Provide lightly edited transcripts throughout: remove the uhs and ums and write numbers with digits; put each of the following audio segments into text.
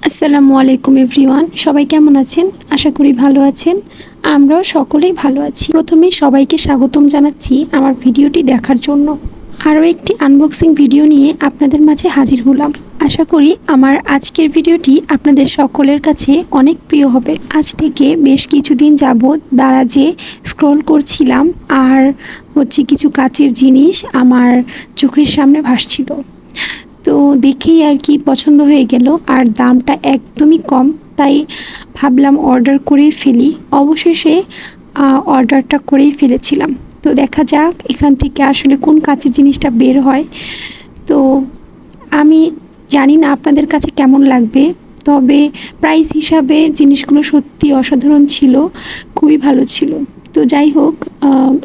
আসসালামু আলাইকুম এভরিওয়ান, সবাই কেমন আছেন? আশা করি ভালো আছেন। আমরাও সকলেই ভালো আছি। প্রথমেই সবাইকে স্বাগতম জানাচ্ছি আমার ভিডিওটি দেখার জন্য। আরও একটি আনবক্সিং ভিডিও নিয়ে আপনাদের মাঝে হাজির হলাম। আশা করি আমার আজকের ভিডিওটি আপনাদের সকলের কাছে অনেক প্রিয় হবে। আজ থেকে বেশ কিছুদিন যাবৎ দারাজে স্ক্রল করছিলাম আর কিছু কাচের জিনিস আমার চোখের সামনে ভাসছিল। তো দেখেই আর কি পছন্দ হয়ে গেল, আর দামটা একদমই কম, তাই ভাবলাম অর্ডার করেই ফেলি। অবশেষে অর্ডারটা করেই ফেলেছিলাম। তো দেখা যাক এখান থেকে আসলে কোন কাচের জিনিসটা বের হয়। তো আমি জানি না আপনাদের কাছে কেমন লাগবে, তবে প্রাইস হিসাবে জিনিসগুলো সত্যি অসাধারণ ছিল, খুবই ভালো ছিল। তো যাই হোক,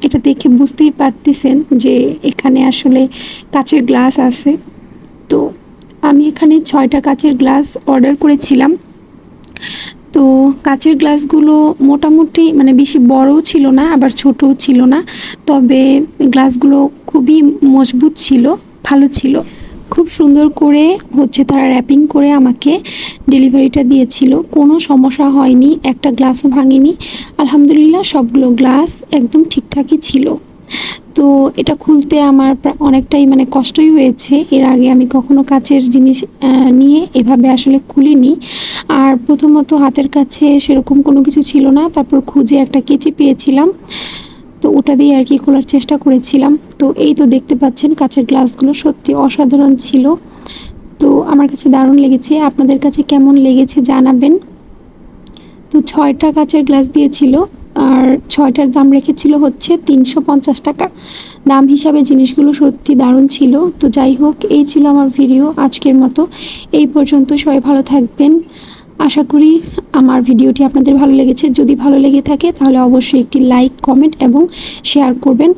এটা দেখে বুঝতেই পারতেছেন যে এখানে আসলে কাচের গ্লাস আছে। তো আমি এখানে 6টা কাচের গ্লাস অর্ডার করেছিলাম। তো কাচের গ্লাসগুলো মোটামুটি বেশি বড়ও ছিল না, আবার ছোটও ছিল না, তবে গ্লাসগুলো খুবই মজবুত ছিল, ভালো ছিল। খুব সুন্দর করে তারা র্যাপিং করে আমাকে ডেলিভারিটা দিয়েছিল। কোনো সমস্যা হয়নি, একটা গ্লাসও ভাঙেনি। আলহামদুলিল্লাহ, সবগুলো গ্লাস একদম ঠিকঠাকই ছিল। তো এটা খুলতে আমার অনেকটাই কষ্টই হয়েছে। এর আগে আমি কখনো কাচের জিনিস নিয়ে এভাবে আসলে খুলিনি। আর প্রথমত হাতের কাছে সেরকম কোনো কিছু ছিল না, তারপর খুঁজে একটা কেচি পেয়েছিলাম, তো ওটা দিয়ে আর কি খোলার চেষ্টা করেছিলাম। তো এই তো দেখতে পাচ্ছেন কাচের গ্লাসগুলো সত্যি অসাধারণ ছিল। তো আমার কাছে দারুণ লেগেছে, আপনাদের কাছে কেমন লেগেছে জানাবেন। তো 6টা কাচের গ্লাস দিয়েছিল, আর 6টার দাম রেখেছিল 350 টাকা। দাম হিসাবে জিনিসগুলো সত্যি দারুণ ছিল। তো যাই হোক, এই ছিল আমার ভিডিও আজকের মতো। এই পর্যন্ত, সবাই ভালো থাকবেন। আশা করি আমার ভিডিওটি আপনাদের ভালো লেগেছে। যদি ভালো লেগে থাকে তাহলে অবশ্যই একটি লাইক, কমেন্ট এবং শেয়ার করবেন।